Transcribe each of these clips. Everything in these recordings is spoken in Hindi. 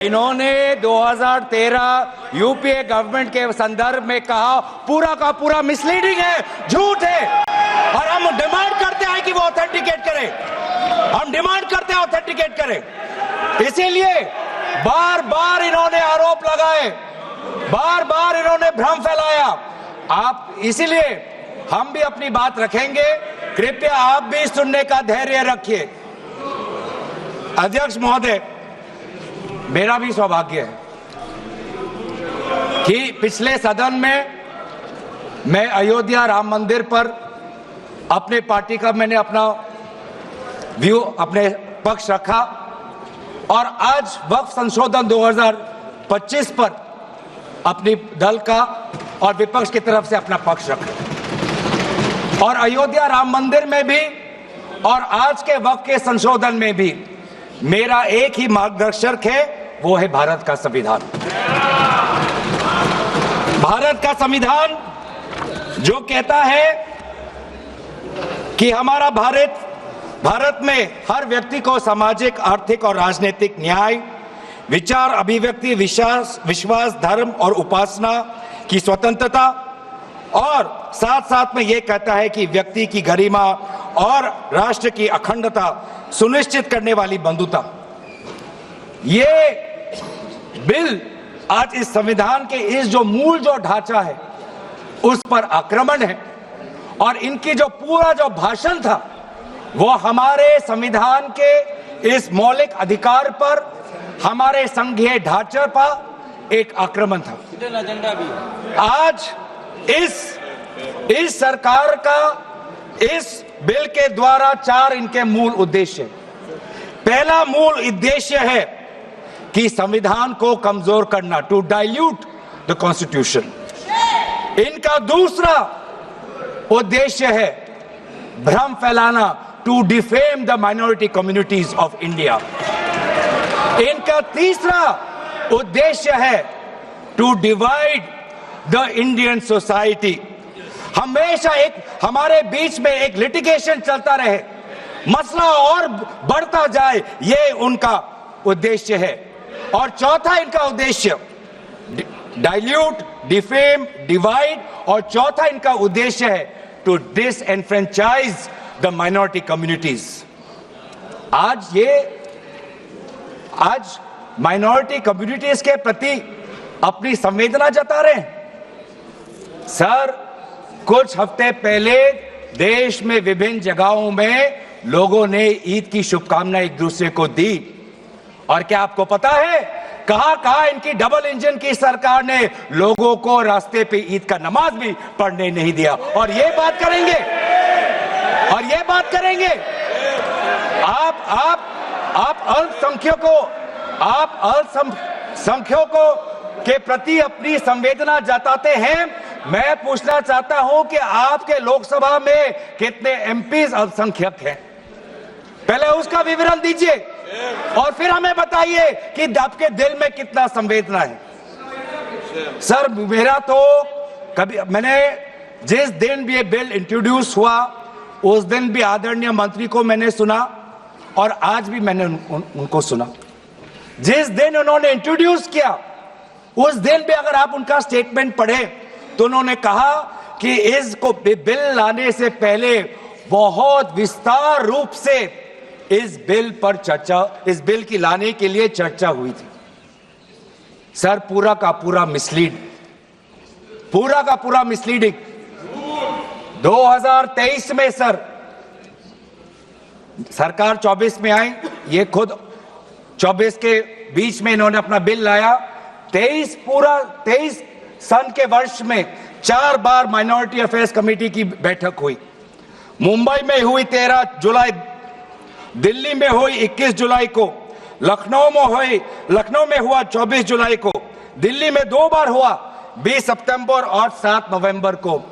इन्होंने 2013 यूपीए गवर्नमेंट के संदर्भ में कहा पूरा का पूरा मिसलीडिंग है, झूठ है, और हम डिमांड करते हैं कि वो ऑथेंटिकेट करें। हम डिमांड करते हैं ऑथेंटिकेट करें। इसीलिए बार बार इन्होंने आरोप लगाए, बार बार इन्होंने भ्रम फैलाया। आप इसीलिए हम भी अपनी बात रखेंगे, कृपया आप भी सुनने का धैर्य रखिए। अध्यक्ष महोदय, मेरा भी सौभाग्य है कि पिछले सदन में मैं अयोध्या राम मंदिर पर अपने पार्टी का मैंने अपना व्यू, अपने पक्ष रखा, और आज वक्फ संशोधन 2025 पर अपनी दल का और विपक्ष की तरफ से अपना पक्ष रखा। और अयोध्या राम मंदिर में भी और आज के वक्फ के संशोधन में भी मेरा एक ही मार्गदर्शक है, वो है भारत का संविधान। भारत का संविधान जो कहता है कि हमारा भारत में हर व्यक्ति को सामाजिक, आर्थिक और राजनीतिक न्याय, विचार, अभिव्यक्ति, विश्वास, धर्म और उपासना की स्वतंत्रता, और साथ साथ में यह कहता है कि व्यक्ति की गरिमा और राष्ट्र की अखंडता सुनिश्चित करने वाली बंधुता। ये बिल आज इस संविधान के इस जो मूल जो ढांचा है उस पर आक्रमण है, और इनकी जो पूरा जो भाषण था वो हमारे संविधान के इस मौलिक अधिकार पर, हमारे संघीय ढांचे पर एक आक्रमण था। आज इस सरकार का इस बिल के द्वारा 4 इनके मूल उद्देश्य। पहला मूल उद्देश्य है कि संविधान को कमजोर करना, टू डाइल्यूट द कॉन्स्टिट्यूशन। इनका दूसरा उद्देश्य है भ्रम फैलाना, to defame the minority communities of India. इनका तीसरा उद्देश्य है to divide the Indian society. हमेशा एक हमारे बीच में एक लिटिगेशन चलता रहे, मसला और बढ़ता जाए, ये उनका उद्देश्य है। और चौथा इनका उद्देश्य डाइल्यूट, डिफेम, डिवाइड, और चौथा इनका उद्देश्य है to disenfranchise the minority communities. आज माइनॉरिटी कम्युनिटीज के प्रति अपनी संवेदना जता रहे हैं। सर, कुछ हफ्ते पहले देश में विभिन्न जगहों में लोगों ने ईद की शुभकामनाएं एक दूसरे को दी, और क्या आपको पता है कहां इनकी डबल इंजन की सरकार ने लोगों को रास्ते पे ईद का नमाज भी पढ़ने नहीं दिया। और ये बात करेंगे आप अल्पसंख्यकों के प्रति अपनी संवेदना जताते हैं। मैं पूछना चाहता हूं कि आपके लोकसभा में कितने एमपीज अल्पसंख्यक हैं? पहले उसका विवरण दीजिए और फिर हमें बताइए कि आपके दिल में कितना संवेदना है। सर, मेरा तो मैंने जिस दिन भी ये बिल इंट्रोड्यूस हुआ उस दिन भी आदरणीय मंत्री को मैंने सुना, और आज भी मैंने उनको सुना। जिस दिन उन्होंने इंट्रोड्यूस किया उस दिन भी अगर आप उनका स्टेटमेंट पढ़े तो उन्होंने कहा कि इसको बिल लाने से पहले बहुत विस्तार रूप से इस बिल की लाने के लिए चर्चा हुई थी। सर, पूरा का पूरा मिसलीडिंग। 2023 में सर सरकार 24 में आई, ये खुद 24 के बीच में इन्होंने अपना बिल लाया। 23 सन के वर्ष में 4 बार माइनॉरिटी अफेयर्स कमेटी की बैठक हुई। मुंबई में हुई 13 जुलाई, दिल्ली में हुई 21 जुलाई को, लखनऊ में हुआ 24 जुलाई को, दिल्ली में 2 बार हुआ, 20 सितंबर और 7 नवंबर को।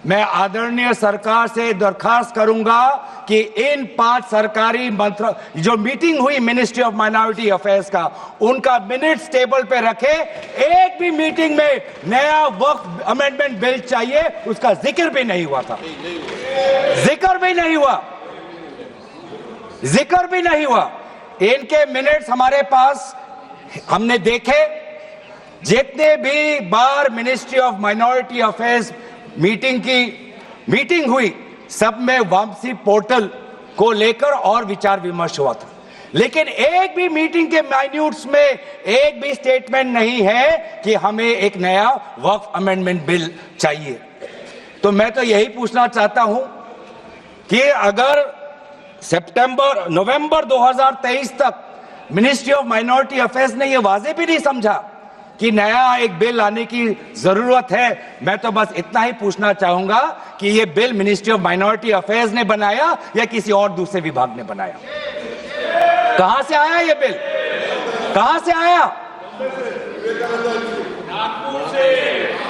मैं आदरणीय सरकार से दरखास्त करूंगा कि इन 5 सरकारी जो मीटिंग हुई मिनिस्ट्री ऑफ माइनॉरिटी अफेयर्स का, उनका मिनट्स टेबल पे रखे। एक भी मीटिंग में नया वक्फ अमेंडमेंट बिल चाहिए उसका जिक्र भी नहीं हुआ था। जिक्र भी नहीं हुआ। इनके मिनट्स हमारे पास हमने देखे जितने भी बार ministry of minority affairs meeting हुई, सब में वापसी पोर्टल को लेकर और विचार विमर्श हुआ था, लेकिन एक भी मीटिंग के माइन्यूट्स में एक भी स्टेटमेंट नहीं है कि हमें एक नया वक्फ अमेंडमेंट बिल चाहिए। तो मैं तो यही पूछना चाहता हूं कि अगर नवंबर 2023 तक मिनिस्ट्री ऑफ माइनॉरिटी अफेयर्स ने यह वाजे भी नहीं समझा कि नया एक बिल लाने की जरूरत है, मैं तो बस इतना ही पूछना चाहूंगा कि यह bill ministry of minority affairs ने बनाया या किसी और दूसरे विभाग ने बनाया? कहां से आया ये बिल? कहां से आया?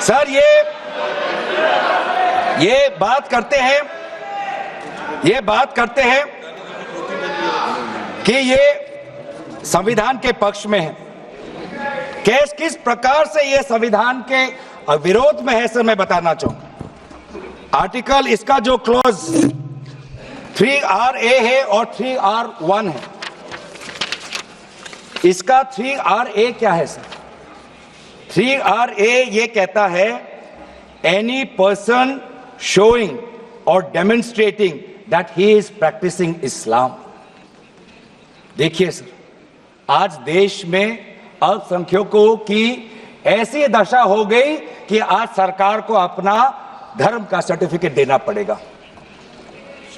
सर ये बात करते हैं कि ये संविधान के पक्ष में है। किस प्रकार से ये संविधान के विरोध में है, सर मैं बताना चाहूंगा। आर्टिकल इसका जो क्लॉज 3RA है और 3R1 है। इसका 3RA क्या है सर? 3RA ये कहता है एनी पर्सन शोइंग और demonstrating that he is practising Islam. देखिए सर, आज देश में अल्पसंख्यकों की ऐसी दशा हो गई कि आज सरकार को अपना धर्म का सर्टिफिकेट देना पड़ेगा।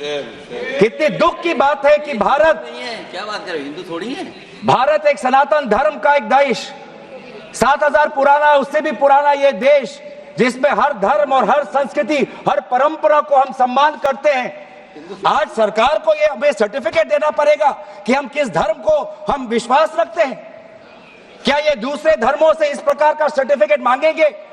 कितने दुख की बात है कि भारत नहीं है, क्या बात कर रहे हो, हिंदू थोड़ी है। भारत एक सनातन धर्म का एक देश, 7000 पुराना, उससे भी पुराना ये देश, जिसमें हर धर्म और हर संस्कृति, हर परंपरा को हम सम्मान करते हैं। आज सरकार को ये हमें सर्टिफिकेट देना पड़ेगा कि हम किस धर्म को हम विश्वास रखते हैं। क्या ये दूसरे धर्मों से इस प्रकार का सर्टिफिकेट मांगेंगे?